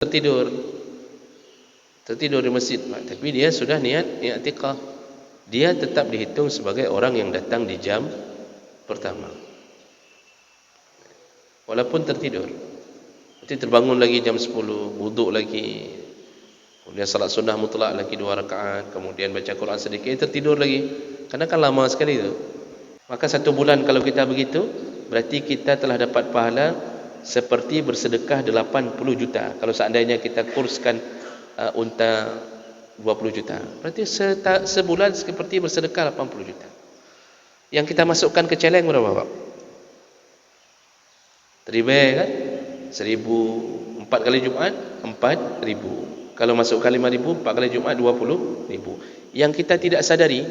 tertidur di masjid, tapi dia sudah niat i'tikaf, dia tetap dihitung sebagai orang yang datang di jam pertama walaupun tertidur. Nanti terbangun lagi jam 10, wuduk lagi, kemudian salat sunnah mutlak lagi 2 rakaat, kemudian baca Quran sedikit, tertidur lagi, karena kan lama sekali itu. Maka 1 bulan kalau kita begitu, berarti kita telah dapat pahala seperti bersedekah 80 juta. Kalau seandainya kita kurskan unta 20 juta, berarti sebulan seperti bersedekah 80 juta. Yang kita masukkan ke celeng berapa, Pak? Riba kan? 1.000, 4 kali Jumat 4.000. Kalau masukkan 5.000, 4 kali Jumat 20.000. Yang kita tidak sadari,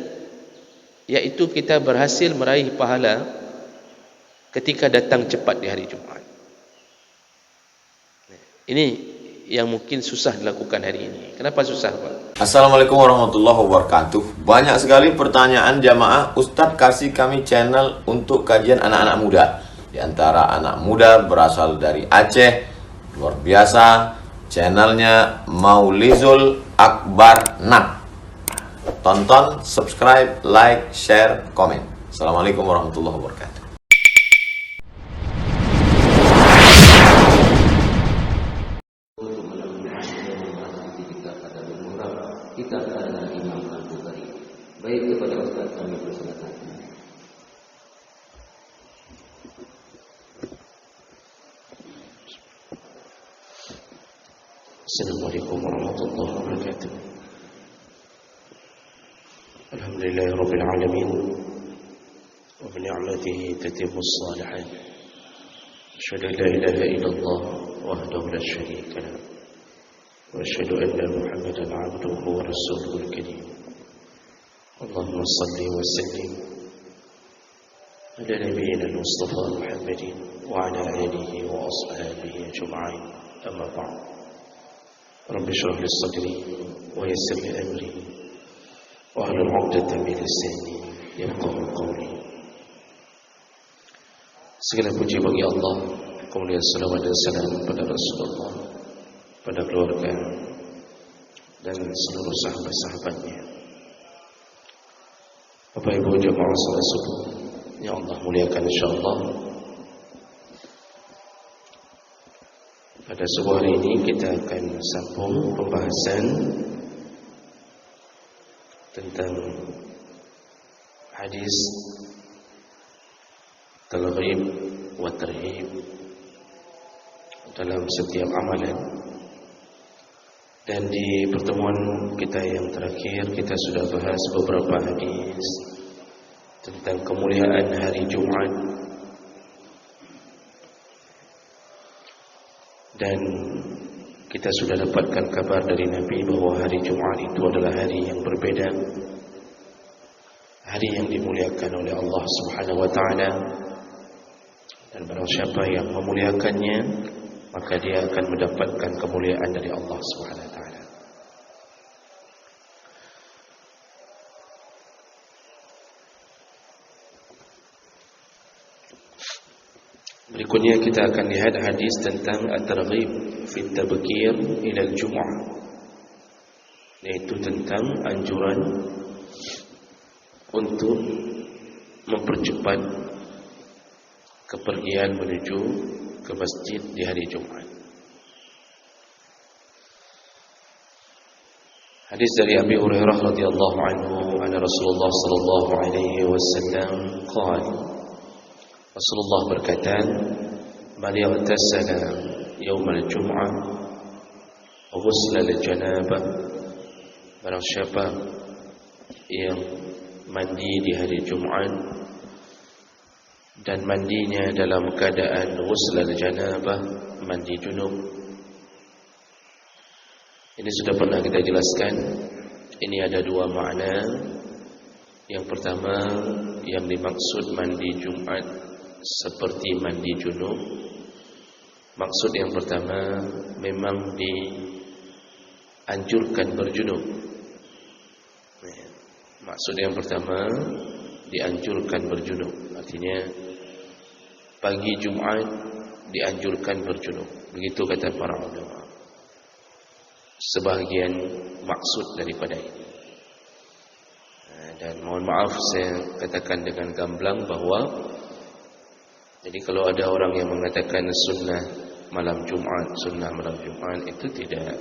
yaitu kita berhasil meraih pahala ketika datang cepat di hari Jumat. Ini yang mungkin susah dilakukan hari ini. Kenapa susah, Pak? Assalamualaikum warahmatullahi wabarakatuh. Banyak sekali pertanyaan jamaah, Ustadz kasih kami channel untuk kajian anak-anak muda. Di antara anak muda berasal dari Aceh, luar biasa, channelnya Maulizul Akbar Nab. Tonton, subscribe, like, share, komen. Assalamualaikum warahmatullahi wabarakatuh. Kita pada Imam Al-Bukhari. Baik kepada Ustaz kami persilakan. Assalamualaikum warahmatullahi wabarakatuh. Alhamdulillahi rabbil alamin wa bi ni'matihi tatimmu as-salihat. Asyhadu an la ilaha illallah wahdahu la syarika lahu وأشهد أن محمدا عبده ورسوله الكريم. اللهم صل وسلم على نبينا المصطفى محمد وعلى آله وأصحابه أجمعين. أما بعد، رب اشرح لي صدري ويسر لي أمري واحلل عقدة من لساني يفقهوا قولي. Segala puji bagi Allah, kemuliaan salawat dan salam pada Rasulullah, pada keluarga dan seluruh sahabat-sahabatnya. Bapak Ibu jemaah salat subuh yang Allah muliakan insyaallah, pada subuh hari ini kita akan sambung pembahasan tentang hadis targhib wa tarhib dalam setiap amalan. Dan di pertemuan kita yang terakhir, kita sudah bahas beberapa hadis tentang kemuliaan hari Jumat. Dan kita sudah dapatkan kabar dari Nabi bahwa hari Jumat itu adalah hari yang berbeda, hari yang dimuliakan oleh Allah Subhanahu wa ta'ala. Dan barang siapa yang memuliakannya, maka dia akan mendapatkan kemuliaan dari Allah Subhanahu wa ta'ala. Berikutnya kita akan lihat hadis tentang at-targhib fi tabkir ila al-jum'ah, yaitu tentang anjuran untuk mempercepat kepergian menuju ke masjid di hari Jumat. Hadis dari Abi Hurairah radhiyallahu anhu, anna Rasulullah sallallahu alaihi wasallam qala, Rasulullah berkata, man yaghtasala yaum al-jum'ah wa ghusla al-janabah, barang siapa yang mandi di hari Jumat dan mandinya dalam keadaan ghusl al-janabah, mandi junub. Ini sudah pernah kita jelaskan. Ini ada 2 makna. Yang pertama, yang dimaksud mandi Jumat seperti mandi junub. Maksud yang pertama, memang dianjurkan berjunub. Maksud yang pertama, dianjurkan berjunub. Artinya pagi Jumat dianjurkan berjunub. Begitu kata para ulama. sebahagian maksud daripada ini. Dan mohon maaf saya katakan dengan gamblang bahawa jadi kalau ada orang yang mengatakan sunnah malam Jumaat itu tidak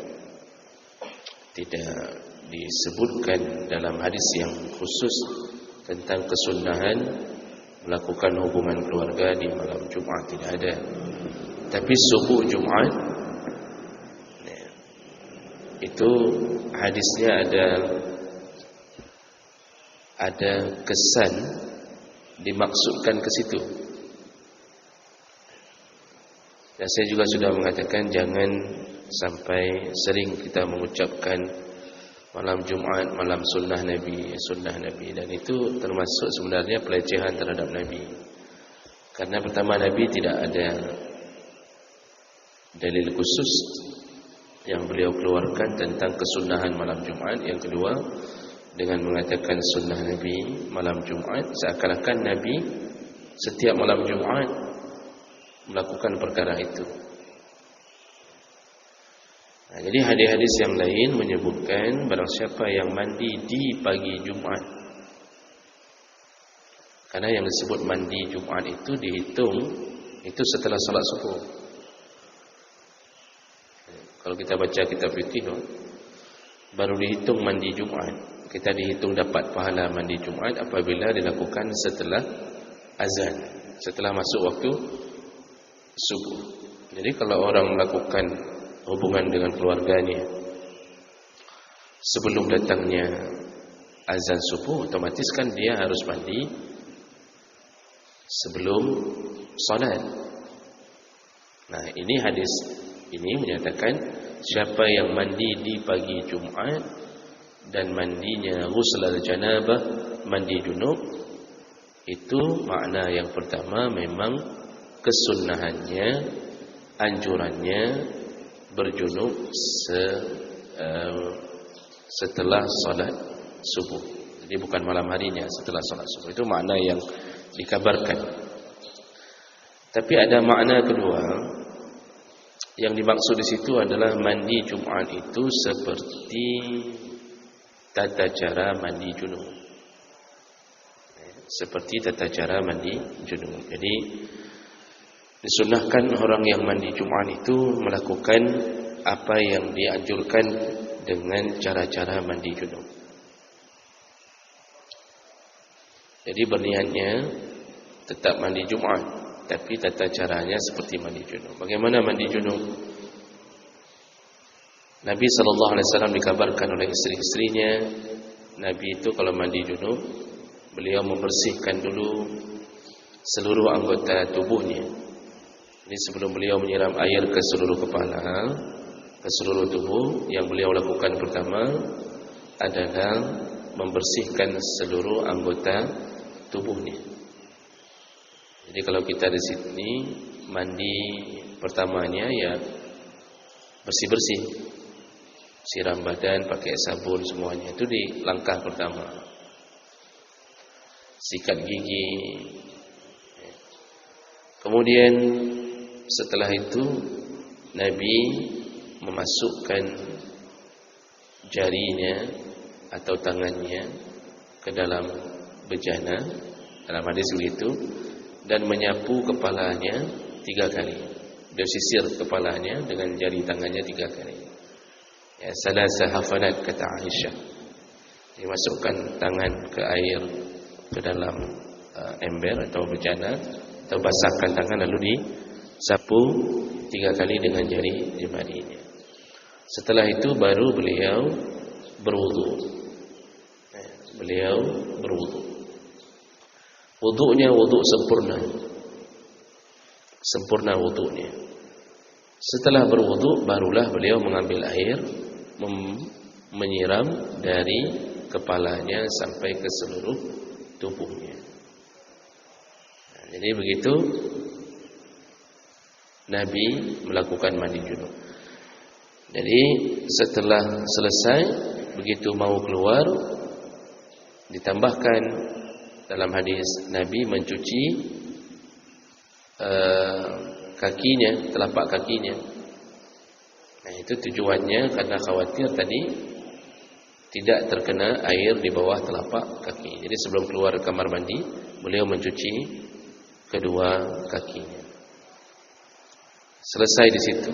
disebutkan dalam hadis yang khusus tentang kesunnahan melakukan hubungan keluarga di malam Jumaat, tidak ada. Tapi subuh Jumaat itu hadisnya ada kesan dimaksudkan ke situ. Dan saya juga sudah mengatakan jangan sampai sering kita mengucapkan malam Jumaat, malam sunnah Nabi, dan itu termasuk sebenarnya pelecehan terhadap Nabi. Karena pertama, Nabi tidak ada dalil khusus yang beliau keluarkan tentang kesunahan malam Jumaat. Yang kedua, dengan mengatakan sunnah Nabi malam Jumaat, seakan-akan Nabi setiap malam Jumaat melakukan perkara itu. Nah, jadi hadis-hadis yang lain menyebutkan barang siapa yang mandi di pagi Jumaat. Karena yang disebut mandi Jumaat itu dihitung itu setelah salat subuh. Kalau kita baca kitab fikih baru dihitung mandi Jumaat. Kita dihitung dapat pahala mandi Jumaat apabila dilakukan setelah azan, setelah masuk waktu subuh. Jadi kalau orang melakukan hubungan dengan keluarganya sebelum datangnya azan subuh, otomatis kan dia harus mandi sebelum salat. Nah, ini hadis ini menyatakan siapa yang mandi di pagi Jumaat dan mandinya ghusl al-janabah, mandi junub, itu makna yang pertama memang kesunnahannya, anjurannya berjunub setelah salat subuh. Jadi bukan malam harinya, setelah salat subuh. Itu makna yang dikabarkan. Tapi ada makna kedua. Yang dimaksud di situ adalah mandi Jumaat itu seperti tata cara mandi junub. Seperti tata cara mandi junub. Jadi disunnahkan orang yang mandi Jumaat itu melakukan apa yang dianjurkan dengan cara-cara mandi junub. Jadi berniatnya tetap mandi Jumaat, tapi tata caranya seperti mandi junub. Bagaimana mandi junub? Nabi SAW dikabarkan oleh isteri-istrinya, Nabi itu kalau mandi junub, beliau membersihkan dulu seluruh anggota tubuhnya. Jadi sebelum beliau menyiram air ke seluruh kepala, ke seluruh tubuh, yang beliau lakukan pertama adalah membersihkan seluruh anggota tubuhnya. Jadi kalau kita di sini mandi pertamanya ya bersih-bersih, siram badan pakai sabun semuanya, itu di langkah pertama. Sikat gigi. Kemudian setelah itu Nabi memasukkan jarinya atau tangannya ke dalam bejana, dalam hadis begitu, dan menyapu kepalanya 3 kali. Dia sisir kepalanya dengan jari tangannya 3 kali. Ya, salasa hafanat kata Aisyah. Dimasukkan tangan ke air ke dalam ember atau bejana, atau basahkan tangan lalu disapu 3 kali dengan jari jemarinya. Setelah itu baru beliau berwudu. Beliau berwudu. Wudunya wudu sempurna. Sempurna wudunya. Setelah berwudu barulah beliau mengambil air, menyiram dari kepalanya sampai ke seluruh tubuhnya. Nah, jadi begitu Nabi melakukan mandi junub. Jadi setelah selesai, begitu mau keluar, ditambahkan dalam hadis Nabi mencuci kakinya, telapak kakinya. Nah, itu tujuannya karena khawatir tadi tidak terkena air di bawah telapak kaki. Jadi sebelum keluar kamar mandi, beliau mencuci kedua kakinya. Selesai di situ.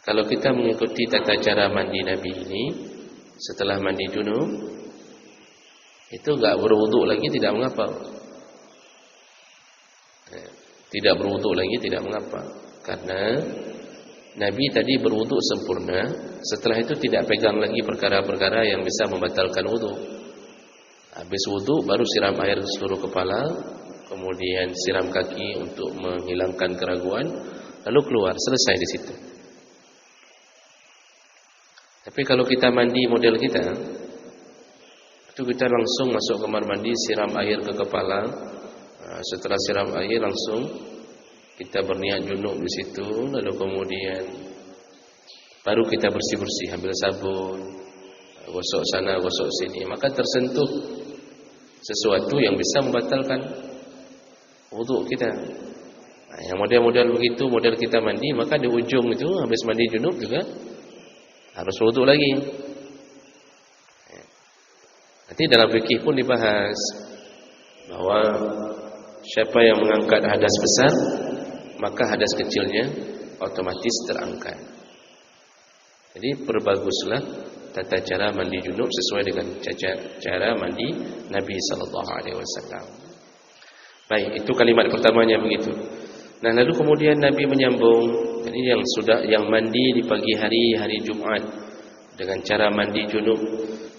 Kalau kita mengikuti tata cara mandi Nabi ini, setelah mandi junub, itu enggak berwudu lagi tidak mengapa. Tidak berwudu lagi tidak mengapa. Karena Nabi tadi berwudu sempurna, setelah itu tidak pegang lagi perkara-perkara yang bisa membatalkan wudu. Habis wudu baru siram air ke seluruh kepala, kemudian siram kaki untuk menghilangkan keraguan, lalu keluar, selesai di situ. Tapi kalau kita mandi model kita, itu kita langsung masuk kamar mandi, siram air ke kepala. Setelah siram air langsung kita berniat junub di situ, lalu kemudian baru kita bersih-bersih, ambil sabun, gosok sana, gosok sini, maka tersentuh sesuatu yang bisa membatalkan wudu kita. Nah, yang model-model begitu, model kita mandi, maka di ujung itu habis mandi junub juga harus wudu lagi. Nanti dalam fikih pun dibahas bahwa siapa yang mengangkat hadas besar, maka hadas kecilnya otomatis terangkat. Jadi perbaguslah tata cara mandi junub sesuai dengan cara mandi Nabi sallallahu alaihi wasallam. Baik, itu kalimat pertamanya begitu. Nah, lalu kemudian Nabi menyambung, jadi yang mandi di pagi hari Jumat dengan cara mandi junub,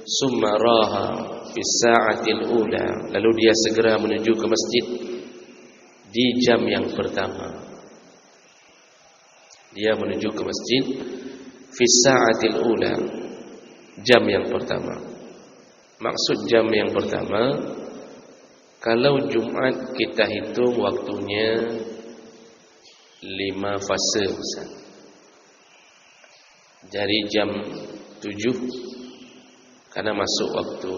summa raha fi sa'atil ula, lalu dia segera menuju ke masjid di jam yang pertama. Dia menuju ke masjid fi sa'atil ula, jam yang pertama. Maksud jam yang pertama, kalau Jumat kita hitung waktunya 5 fase Ustaz. Dari jam 7 karena masuk waktu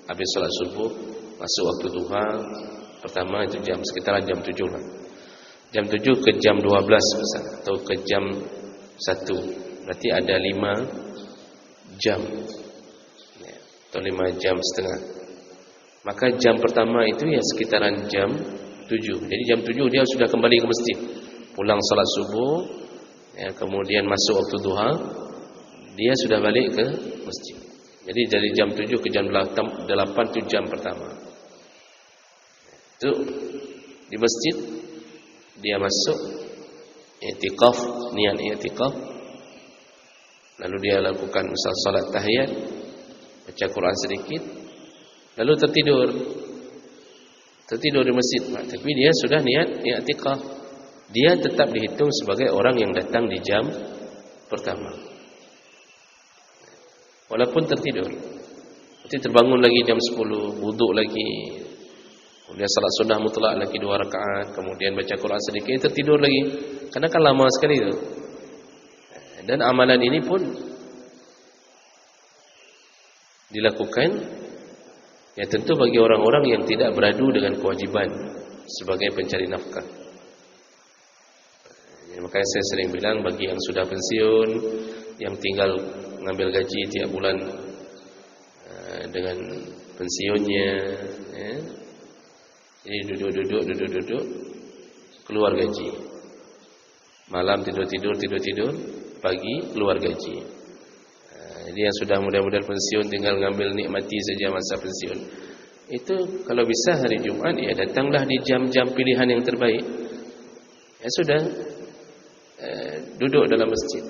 habis salat subuh, masuk waktu duha pertama itu sekitaran jam 7 lah. Jam 7 ke jam 12 Ustaz, atau ke jam 1. Berarti ada 5 jam. Atau 5 jam setengah. Maka jam pertama itu ya sekitaran jam 7. Jadi jam 7 dia sudah kembali ke masjid. Pulang salat subuh, ya, kemudian masuk waktu duha, dia sudah balik ke masjid. Jadi dari jam 7 ke jam 8 itu jam pertama. Itu di masjid dia masuk i'tikaf, niat i'tikaf. Lalu dia lakukan misal salat tahiyat, baca Quran sedikit, lalu tertidur di masjid, tapi dia sudah niat i'tikaf. Dia tetap dihitung sebagai orang yang datang di jam pertama, walaupun tertidur. Nanti terbangun lagi jam 10, wudu lagi, kemudian salat sunnah mutlak lagi 2 rakaat, kemudian baca Quran sedikit, tertidur lagi, karena kan lama sekali itu. Dan amalan ini pun dilakukan ya tentu bagi orang-orang yang tidak beradu dengan kewajiban sebagai pencari nafkah. Makanya saya sering bilang bagi yang sudah pensiun, yang tinggal ngambil gaji tiap bulan dengan pensiunnya, ya. Jadi duduk, keluar gaji. Malam tidur, pagi keluar gaji. Jadi yang sudah mudah-mudahan pensiun tinggal ngambil nikmati saja masa pensiun. Itu kalau bisa hari Jumat ya datanglah di jam-jam pilihan yang terbaik. Ya sudah. Duduk dalam masjid.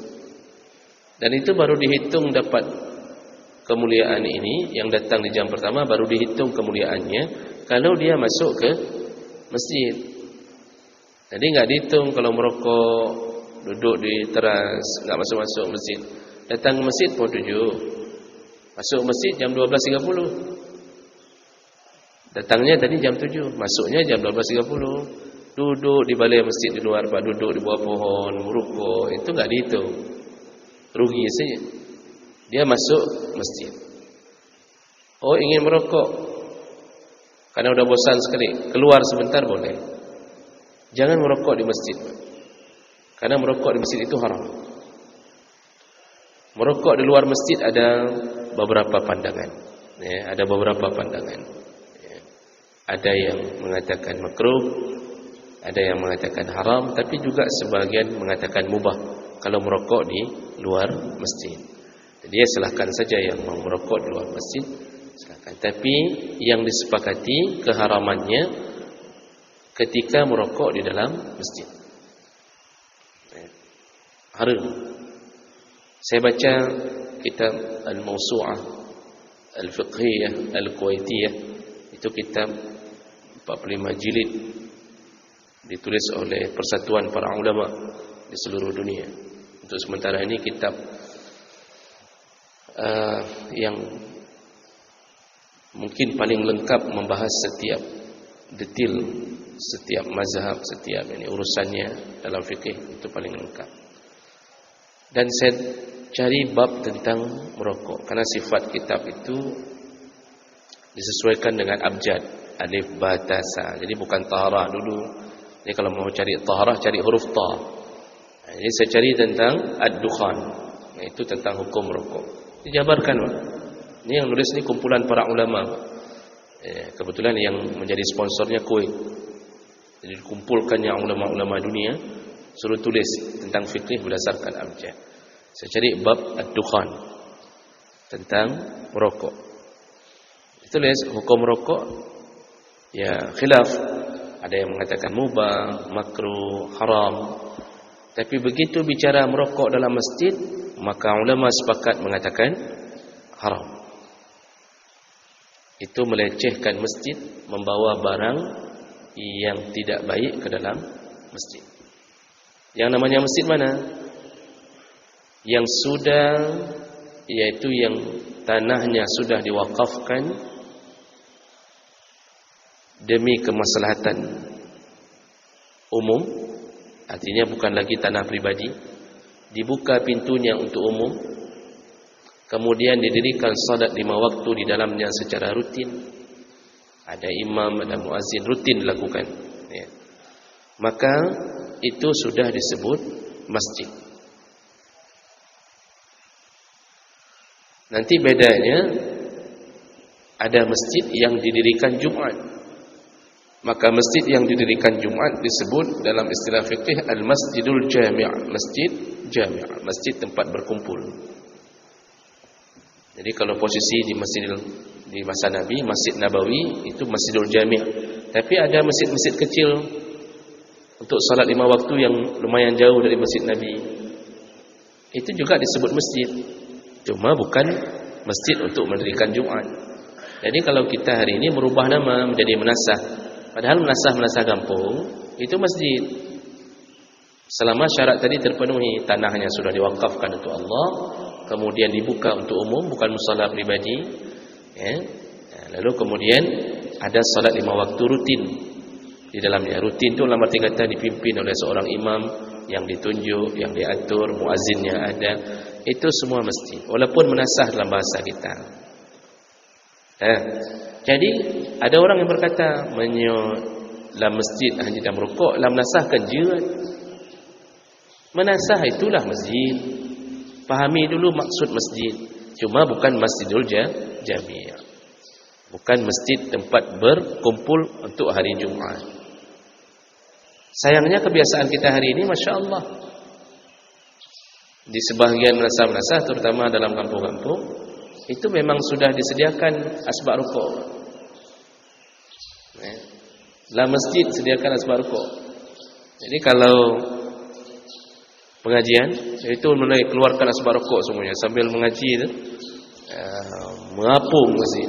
Dan itu baru dihitung dapat kemuliaan ini. Yang datang di jam pertama baru dihitung kemuliaannya kalau dia masuk ke masjid. Jadi enggak dihitung kalau merokok, duduk di teras, enggak masuk-masuk masjid. Datang ke masjid pukul 7, masuk masjid jam 12.30. Datangnya tadi jam 7, masuknya jam 12.30. Duduk di balai masjid di luar, Pak, duduk di bawah pohon, merokok, itu enggak dihitung. Rugi saja. Dia masuk masjid. Oh, ingin merokok. Karena udah bosan sekali, keluar sebentar boleh. Jangan merokok di masjid. Karena merokok di masjid itu haram. Merokok di luar masjid ada beberapa pandangan. Ya, ada beberapa pandangan. Ya. Ada yang mengatakan makruh, ada yang mengatakan haram, tapi juga sebagian mengatakan mubah kalau merokok di luar masjid. Jadi silahkan saja yang mau merokok di luar masjid, silahkan. Tapi yang disepakati keharamannya ketika merokok di dalam masjid. Haram. Saya baca kitab Al-Mawsu'ah Al-Fiqhiyah Al-Kuwaitiyah, itu kitab 45 jilid, ditulis oleh Persatuan Para Ulama di seluruh dunia. Untuk sementara ini kitab yang mungkin paling lengkap membahas setiap detail, setiap mazhab, setiap ini urusannya dalam fikih, itu paling lengkap. Dan saya cari bab tentang merokok, karena sifat kitab itu disesuaikan dengan abjad, alif, ba, ta, sa. Jadi bukan taharah dulu. Jadi kalau mau cari taharah, cari huruf ta. Jadi saya cari tentang ad-dukhan, yaitu tentang hukum merokok. Dijabarkan, Pak. Ini yang nulis ini kumpulan para ulama. Kebetulan yang menjadi sponsornya Kuwait. Jadi dikumpulkannya ulama-ulama dunia, suruh tulis tentang fikih berdasarkan abjad. Saya cari bab ad-dukhan, tentang merokok. Ditulis hukum merokok, ya khilaf. Ada yang mengatakan mubah, makruh, haram. Tapi begitu bicara merokok dalam masjid, maka ulama sepakat mengatakan haram. Itu melecehkan masjid, membawa barang yang tidak baik ke dalam masjid. Yang namanya masjid mana? Yang sudah, yaitu yang tanahnya sudah diwakafkan demi kemaslahatan umum, artinya bukan lagi tanah pribadi, dibuka pintunya untuk umum, kemudian didirikan salat 5 waktu di dalamnya secara rutin, ada imam, ada muazzin, rutin dilakukan, ya. Maka itu sudah disebut masjid. Nanti bedanya, ada masjid yang didirikan Jumat. Maka masjid yang didirikan Jumat disebut dalam istilah fikih al-masjidul jami', masjid jami', masjid tempat berkumpul. Jadi kalau posisi di masa Nabi, Masjid Nabawi itu Masjidul Jami'. Tapi ada masjid-masjid kecil untuk salat 5 waktu yang lumayan jauh dari Masjid Nabi. Itu juga disebut masjid. Cuma bukan masjid untuk mendirikan Jumat. Jadi kalau kita hari ini merubah nama menjadi menasah, padahal menasah kampung itu masjid. Selama syarat tadi terpenuhi, tanahnya sudah diwakafkan untuk Allah, kemudian dibuka untuk umum, bukan musala pribadi, ya. Lalu kemudian ada salat 5 waktu rutin di dalamnya. Rutin itu dalam arti kata dipimpin oleh seorang imam yang ditunjuk, yang diatur, muazzinnya ada. Itu semua masjid, walaupun menasah dalam bahasa kita. Jadi ada orang yang berkata dalam masjid hanya dalam rukuk, dalam menasahkan jirat. Menasah itulah masjid. Pahami dulu maksud masjid. Cuma bukan Masjidul Jami'. Bukan masjid tempat berkumpul untuk hari Jumat. Sayangnya kebiasaan kita hari ini, Masya Allah, di sebahagian menasah-menasah, terutama dalam kampung-kampung, itu memang sudah disediakan asbak rukuk. Dalam masjid sediakan asbak rukuk. Jadi kalau pengajian, itu mulai keluarkan asbak rukuk semuanya sambil mengaji itu, mengapung masjid,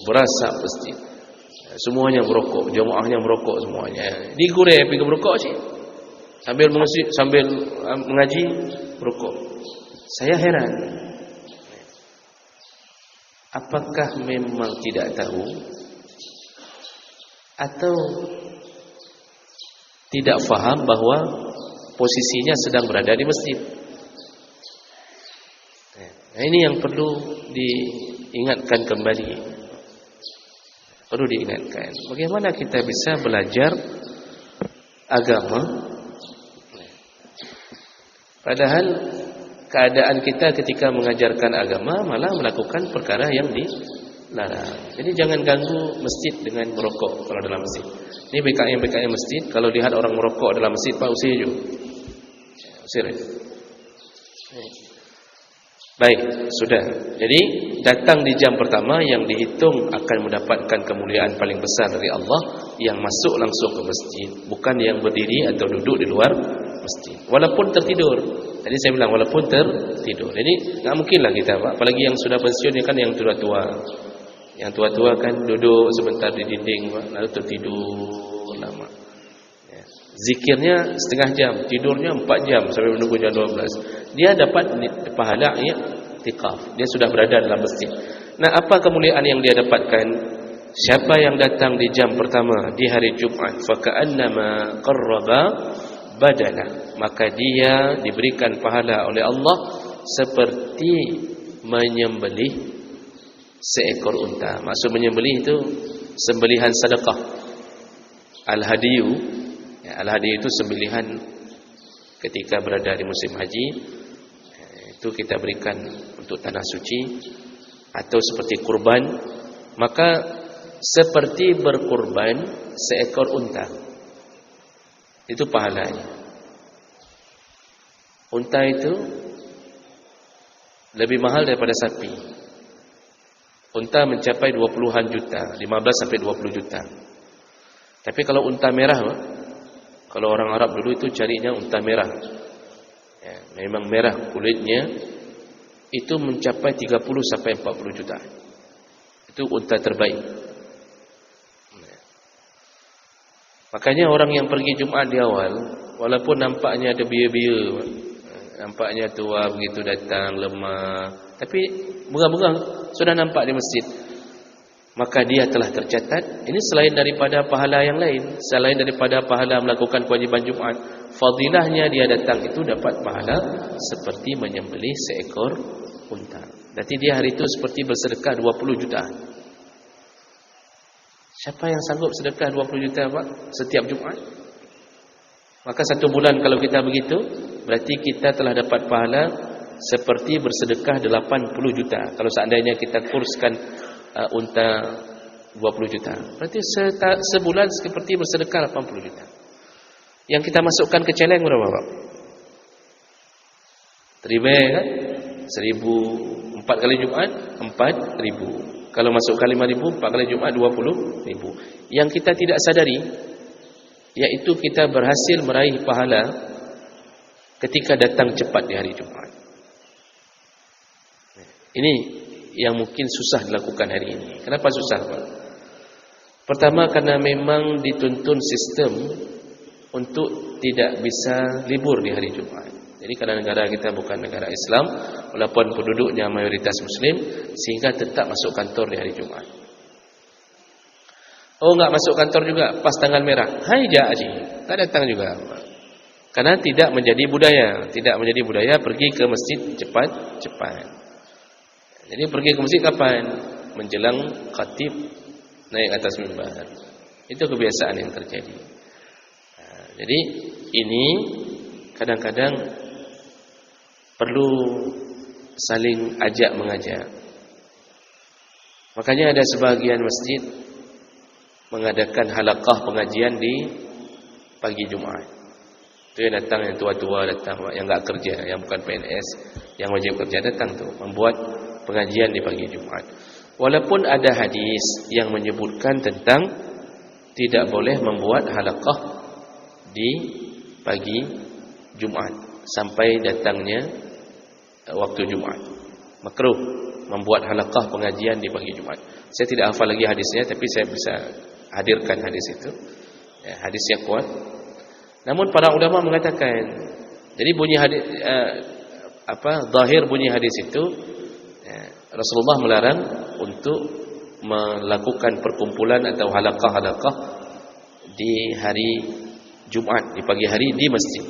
berasap masjid, semuanya merokok, jemaahnya merokok semuanya. Digoreng pergi merokok sih, sambil mengaji merokok. Saya heran, apakah memang tidak tahu atau tidak faham bahwa posisinya sedang berada di masjid. Nah, ini yang perlu diingatkan kembali. Perlu diingatkan. Bagaimana kita bisa belajar agama, padahal keadaan kita ketika mengajarkan agama malah melakukan perkara yang dilarang. Jadi jangan ganggu masjid dengan merokok kalau dalam masjid. Ini BKM masjid, kalau lihat orang merokok dalam masjid, Pak, usir je. Usir. Baik, sudah. Jadi datang di jam pertama yang dihitung akan mendapatkan kemuliaan paling besar dari Allah, yang masuk langsung ke masjid, bukan yang berdiri atau duduk di luar masjid. Walaupun tertidur. Tadi saya bilang walaupun tertidur. Jadi tak mungkinlah kita, apalagi yang sudah pensiun ni kan yang tua-tua. Yang tua-tua kan duduk sebentar di dinding, lalu tertidur lama. Ya. Zikirnya setengah jam, tidurnya 4 jam sampai menunggu jam 12. Dia dapat pahala i'tikaf. Dia sudah berada dalam masjid. Nah, apa kemuliaan yang dia dapatkan? Siapa yang datang di jam pertama di hari Jumaat, fa ka'annama qarraba badana, maka dia diberikan pahala oleh Allah seperti menyembelih seekor unta. Maksud menyembelih itu sembelihan sedekah. Al-hadiyu, ya, al-hadiyu itu sembelihan ketika berada di musim haji. Itu kita berikan untuk tanah suci atau seperti kurban. Maka seperti berkurban seekor unta. Itu pahalanya. Unta itu lebih mahal daripada sapi. Unta mencapai 20-an juta, 15 sampai 20 juta. Tapi kalau unta merah, kalau orang Arab dulu itu carinya unta merah. Ya, memang merah kulitnya, itu mencapai 30 sampai 40 juta. Itu unta terbaik. Makanya orang yang pergi Jumaat di awal, walaupun nampaknya ada biar-biar, nampaknya tua begitu datang, lemah, tapi bunga-bunga sudah nampak di masjid, maka dia telah tercatat. Ini selain daripada pahala yang lain, selain daripada pahala melakukan kewajiban Jumaat, fadilahnya dia datang itu dapat pahala seperti menyembelih seekor unta. Berarti dia hari itu seperti bersedekah 20 juta. Siapa yang sanggup sedekah 20 juta, Pak, setiap Jumaat? Maka 1 bulan kalau kita begitu, berarti kita telah dapat pahala seperti bersedekah 80 juta. Kalau seandainya kita kurskan unta 20 juta, berarti sebulan seperti bersedekah 80 juta. Yang kita masukkan ke celeng berapa, Pak? Terima kan? 1.000, 4 kali Jumaat 4.000. Kalau masukkan 5.000, 4 kali Jumaat 20.000. Yang kita tidak sadari, yaitu kita berhasil meraih pahala ketika datang cepat di hari Jumaat. Ini yang mungkin susah dilakukan hari ini. Kenapa susah, Pak? Pertama, karena memang dituntun sistem untuk tidak bisa libur di hari Jumaat. Jadi karena negara kita bukan negara Islam, walaupun penduduknya mayoritas Muslim, sehingga tetap masuk kantor di hari Jumaat. Oh, enggak masuk kantor juga pas tanggal merah. Hai Haji, tak datang juga. Karena tidak menjadi budaya pergi ke masjid cepat-cepat. Jadi pergi ke masjid kapan? Menjelang khatib naik atas mimbar. Itu kebiasaan yang terjadi. Jadi ini kadang-kadang perlu saling ajak mengajak. Makanya ada sebahagian masjid mengadakan halaqah pengajian di pagi Jumaat. Itu yang datang, yang tua-tua datang, yang enggak kerja, yang bukan PNS, yang wajib kerja datang tu membuat pengajian di pagi Jumaat. Walaupun ada hadis yang menyebutkan tentang tidak boleh membuat halaqah di pagi Jumaat sampai datangnya waktu Jumaat. Makruh membuat halaqah pengajian di pagi Jumaat. Saya tidak hafal lagi hadisnya, tapi saya bisa hadirkan hadis itu. Ya, hadis yang kuat. Namun para ulama mengatakan, jadi bunyi hadis zahir bunyi hadis itu, ya, Rasulullah melarang untuk melakukan perkumpulan atau halaqah-halaqah di hari Jumaat, di pagi hari di masjid.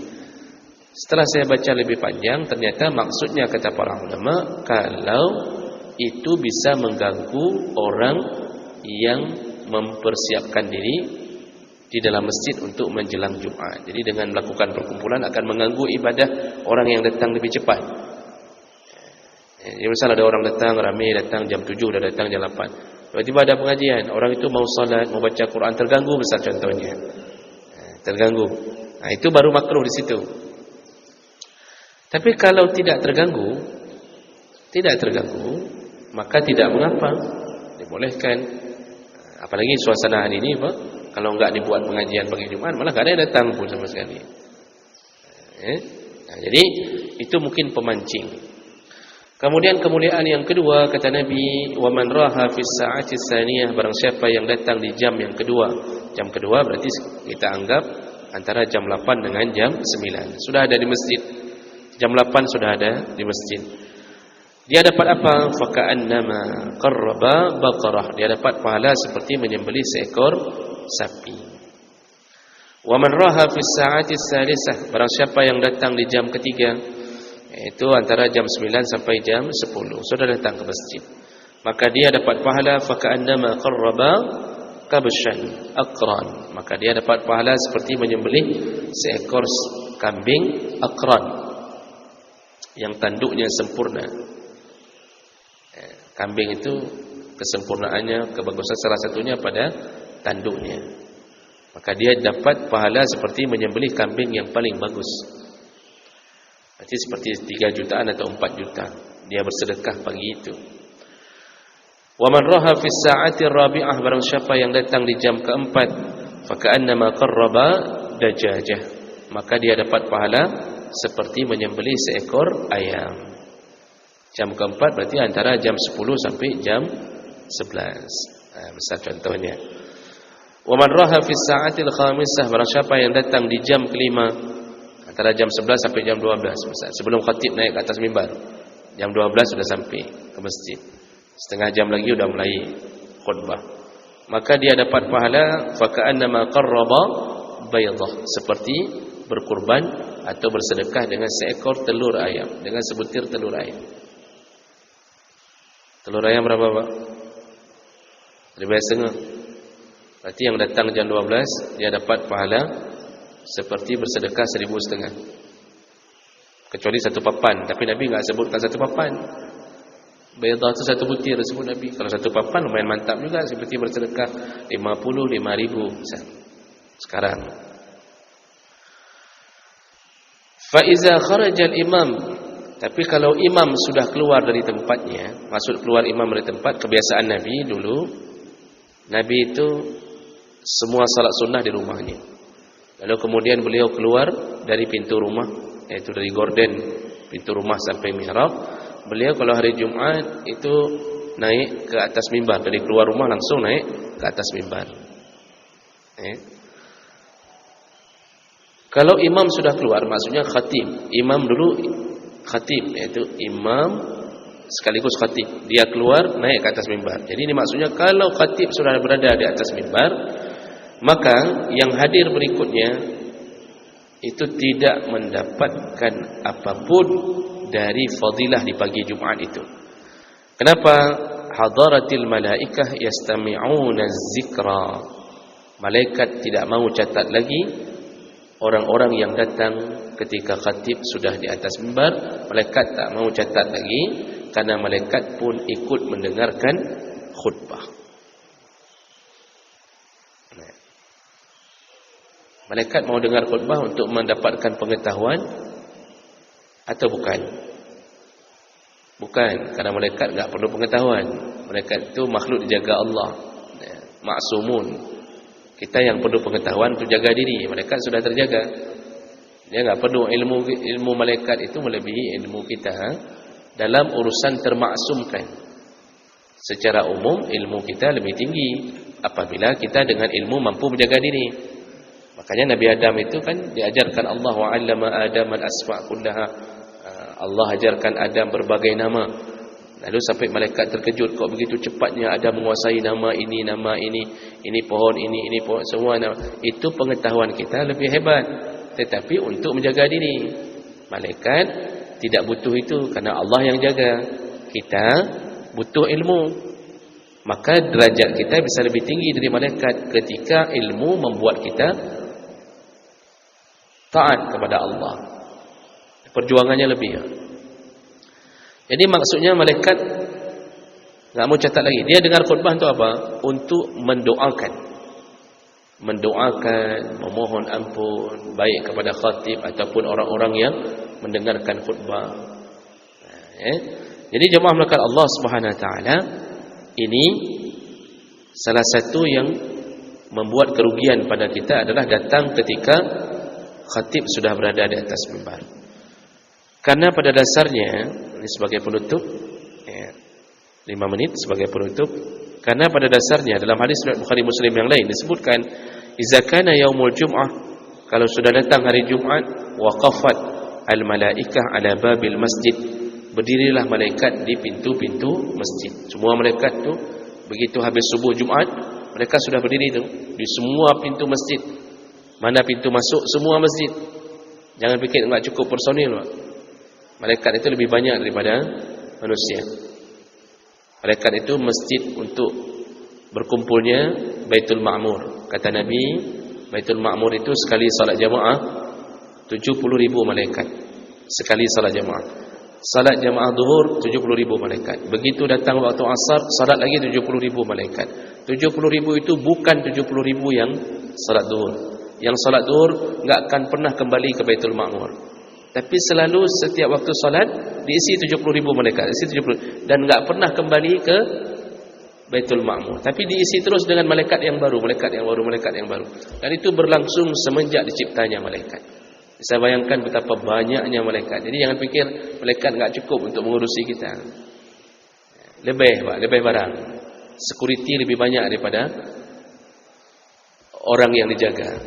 Setelah saya baca lebih panjang, ternyata maksudnya kata para ulama, kalau itu bisa mengganggu orang yang mempersiapkan diri di dalam masjid untuk menjelang Jumat. Jadi dengan melakukan perkumpulan akan mengganggu ibadah orang yang datang lebih cepat. Jadi misalnya ada orang datang, ramai datang jam 7, dah datang jam 8. Tiba-tiba ada pengajian, orang itu mau salat, mau baca Quran, terganggu besar contohnya. Terganggu. Nah, itu baru makruh di situ. Tapi kalau tidak terganggu, maka tidak mengapa. Dibolehkan. Apalagi suasana hari ini, Pak, kalau enggak dibuat pengajian pagi Jumat, malah enggak ada yang datang pun sama sekali. Nah, jadi itu mungkin pemancing. Kemudian kemuliaan yang kedua kata Nabi, wa man raha fi sa'ati tsaniyah, barang siapa yang datang di jam yang kedua. Jam kedua berarti kita anggap antara jam 8 dengan jam 9. Sudah ada di masjid. Jam 8 sudah ada di masjid. Dia dapat apa? Fa ka'annama qarraba baqarah. Dia dapat pahala seperti menyembelih seekor sapi. Wa man raha fi sa'ati tsalisah, barang siapa yang datang di jam ketiga, itu antara jam 9 sampai jam 10, sudah datang ke masjid, maka dia dapat pahala fa ka'annama qarraba kabshan aqran, maka dia dapat pahala seperti menyembelih seekor kambing aqran yang tanduknya sempurna. Kambing itu kesempurnaannya, kebagusan salah satunya pada tanduknya, maka dia dapat pahala seperti menyembelih kambing yang paling bagus. Berarti seperti 3 jutaan atau 4 juta dia bersedekah pagi itu. Wa man raha fi sa'ati rabi'ah, barang siapa yang datang di jam keempat, fa ka'annama qarraba dajajah, maka dia dapat pahala seperti menyembelih seekor ayam. Jam keempat berarti antara jam 10 sampai jam 11. Besar contohnya. Wa man raha fi sa'atil khamisah, barang siapa yang datang di jam kelima, antara jam 11 sampai jam 12, sebelum khatib naik ke atas mimbar. Jam 12 sudah sampai ke masjid. Setengah jam lagi sudah mulai khutbah. Maka dia dapat pahala fa ka'annama qarraba baydah, seperti berkurban atau bersedekah dengan seekor telur ayam, dengan sebutir telur ayam. Telur ayam berapa, Pak? RM1,5. Berarti yang datang jam 12 dia dapat pahala seperti bersedekah RM1,500. Kecuali satu papan, tapi Nabi enggak sebutkan satu papan. Baydah itu satu butir sebut Nabi. Kalau satu papan lumayan mantap juga, seperti bersedekah 55.000 sekarang. Fa iza kharaja al-imam, tapi kalau imam sudah keluar dari tempatnya, maksud keluar imam dari tempat, kebiasaan Nabi dulu, Nabi itu semua salat sunnah di rumahnya. Lalu kemudian beliau keluar dari pintu rumah, yaitu dari gorden pintu rumah sampai mihrab. Beliau kalau hari Jumat itu naik ke atas mimbar, dari keluar rumah langsung naik ke atas mimbar. Kalau imam sudah keluar, maksudnya khatib. Imam dulu khatib, yaitu imam sekaligus khatib. Dia keluar naik ke atas mimbar. Jadi ini maksudnya kalau khatib sudah berada di atas mimbar, maka yang hadir berikutnya itu tidak mendapatkan apapun dari fadilah di pagi Jumat itu. Kenapa? Hadaratil malaikah yastami'una zikra. Malaikat tidak mau catat lagi orang-orang yang datang ketika khatib sudah di atas mimbar. Malaikat tak mau catat lagi, karena malaikat pun ikut mendengarkan khutbah. Malaikat mau dengar khutbah untuk mendapatkan pengetahuan atau bukan? Bukan, karena malaikat enggak perlu pengetahuan. Malaikat itu makhluk dijaga Allah, maksumun. Kita yang perlu pengetahuan untuk jaga diri. Malaikat sudah terjaga. Dia enggak perlu ilmu malaikat itu melebihi ilmu kita dalam urusan termaksumkan. Secara umum ilmu kita lebih tinggi apabila kita dengan ilmu mampu menjaga diri. Makanya Nabi Adam itu kan diajarkan Allah, wa 'allama Adam al-asma' kullaha. Allah ajarkan Adam berbagai nama. Lalu sampai malaikat terkejut, kok begitu cepatnya Adam menguasai nama ini pohon ini pohon, semua nama. Itu pengetahuan kita lebih hebat. Tetapi untuk menjaga diri, malaikat tidak butuh itu, karena Allah yang jaga. Kita butuh ilmu. Maka derajat kita bisa lebih tinggi dari malaikat ketika ilmu membuat kita taat kepada Allah. Perjuangannya lebih. Jadi maksudnya malaikat enggak mau catat lagi. Dia dengar khutbah untuk apa? Untuk mendoakan, memohon ampun baik kepada khatib ataupun orang-orang yang mendengarkan khutbah. Jadi jemaah melakukan Allah Subhanahu Wa Taala, ini salah satu yang membuat kerugian pada kita adalah datang ketika khatib sudah berada di atas mimbar. Karena pada dasarnya, ini sebagai penutup, 5 menit sebagai penutup. Karena pada dasarnya dalam hadis riwayat Bukhari Muslim yang lain disebutkan, "Idza kana yaumul jum'ah", kalau sudah datang hari Jumat, waqafat al-malaikah ala babil masjid, berdirilah malaikat di pintu-pintu masjid. Semua malaikat tu begitu habis subuh Jumat, mereka sudah berdiri tu di semua pintu masjid. Mana pintu masuk semua masjid. Jangan fikir enggak cukup personil, Pak. Malaikat itu lebih banyak daripada manusia. Malaikat itu masjid untuk berkumpulnya Baitul Ma'mur. Kata Nabi, Baitul Ma'mur itu sekali salat jamaah 70,000 malaikat. Sekali salat jamaah. Salat jamaah zuhur 70,000 malaikat. Begitu datang waktu asar, salat lagi 70,000 malaikat. 70,000 itu bukan 70,000 yang salat zuhur. Yang salat zuhur enggak akan pernah kembali ke Baitul Ma'mur. Tapi selalu setiap waktu salat diisi 70,000 malaikat, diisi 70, dan enggak pernah kembali ke Baitul Ma'mur. Tapi diisi terus dengan malaikat yang baru, malaikat yang baru, malaikat yang baru. Dan itu berlangsung semenjak diciptanya malaikat. Bisa bayangkan betapa banyaknya malaikat. Jadi jangan fikir malaikat enggak cukup untuk mengurusi kita. Lebih, Pak, lebih barang. Security lebih banyak daripada orang yang dijaga.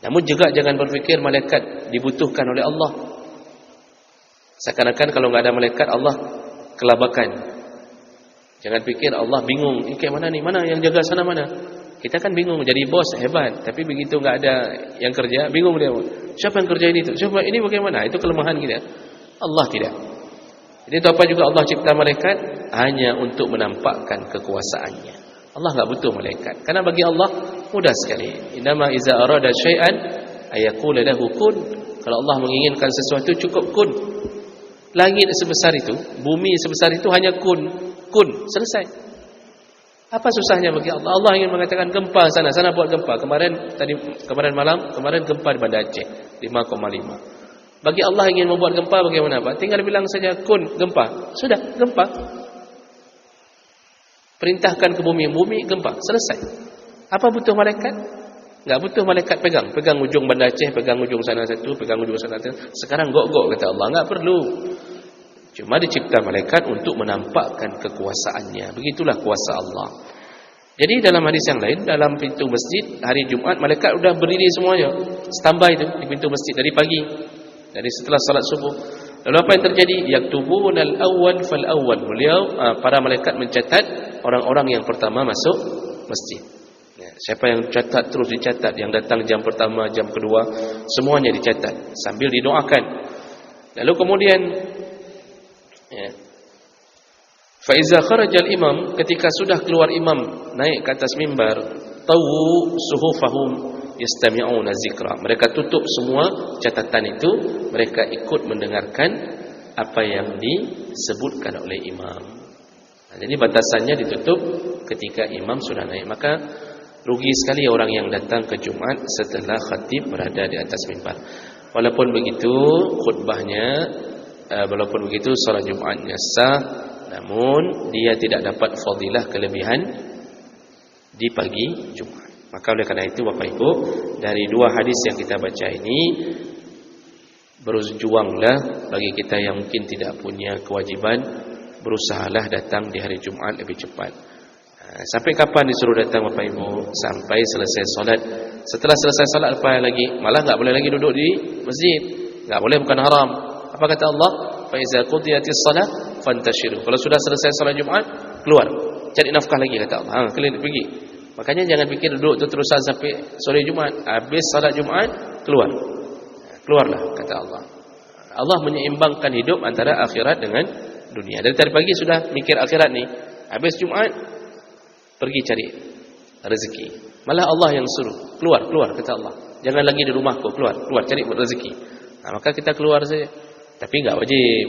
Namun juga jangan berfikir malaikat dibutuhkan oleh Allah. Seakan-akan kalau enggak ada malaikat, Allah kelabakan. Jangan fikir Allah bingung, ini kayak mana nih? Mana yang jaga sana mana? Kita kan bingung, jadi bos hebat, tapi begitu enggak ada yang kerja, bingung dia. Siapa yang kerja ini tu? Siapa ini bagaimana? Itu kelemahan kita. Allah tidak. Jadi itu apa juga Allah cipta malaikat hanya untuk menampakkan kekuasaannya. Allah enggak butuh malaikat. Karena bagi Allah mudah sekali. Innama iza arada syai'an ayaqula lahu kun. Kalau Allah menginginkan sesuatu cukup kun. Langit sebesar itu, bumi sebesar itu hanya kun, selesai. Apa susahnya bagi Allah? Allah ingin mengatakan gempa sana buat gempa. Kemarin malam gempa di Banda Aceh 5,5. Bagi Allah ingin membuat gempa bagaimana, Pak? Tinggal bilang saja kun, gempa. Sudah, gempa. Perintahkan ke bumi gempa, selesai. Apa butuh malaikat? Enggak butuh malaikat pegang ujung Banda Aceh, pegang ujung sana satu, pegang ujung sana satu. Sekarang gok-gok kata Allah, enggak perlu. Cuma dicipta malaikat untuk menampakkan kekuasaannya. Begitulah kuasa Allah. Jadi dalam hadis yang lain, dalam pintu masjid hari Jumat malaikat sudah berdiri semuanya, standby itu di pintu masjid dari pagi, dari setelah salat subuh. Lalu apa yang terjadi? Yaktubunal awwal fal awwal. Para malaikat mencatat orang-orang yang pertama masuk masjid. Siapa yang catat terus dicatat, yang datang jam pertama, jam kedua, semuanya dicatat sambil didoakan. Lalu kemudian fa iza kharajal imam, ketika sudah keluar imam naik ke atas mimbar, tawu suhufahum yastami'una zikra. Mereka tutup semua catatan itu, mereka ikut mendengarkan apa yang disebutkan oleh imam. Jadi batasannya ditutup ketika imam sudah naik. Maka rugi sekali orang yang datang ke Jumat setelah khatib berada di atas mimbar. Walaupun begitu khutbahnya, walaupun begitu salat Jumatnya sah, namun dia tidak dapat fadilah kelebihan di pagi Jumat. Maka oleh karena itu Bapak Ibu, dari dua hadis yang kita baca ini, berjuanglah bagi kita yang mungkin tidak punya kewajiban, berusahalah datang di hari Jumat lebih cepat. Sampai kapan disuruh datang Bapak Ibu? Sampai selesai solat. Setelah selesai solat apa lagi? Malah enggak boleh lagi duduk di masjid. Enggak boleh, bukan haram. Apa kata Allah? Fa iza qudiyatis shalah fantashiru. Kalau sudah selesai solat Jumat, keluar. Cari nafkah lagi kata Allah. Kalian pergi. Makanya jangan fikir duduk tu terusan sampai sore Jumat. Habis salat Jumat, keluar. Keluarlah kata Allah. Allah menyeimbangkan hidup antara akhirat dengan dunia. Dari tadi pagi sudah mikir akhirat ni. Habis Jumat pergi cari rezeki. Malah Allah yang suruh, keluar kata Allah. Jangan lagi di rumahku, keluar cari rezeki. Maka kita keluar saja. Tapi enggak wajib.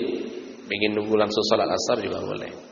ingin nunggu langsung salat asar juga boleh.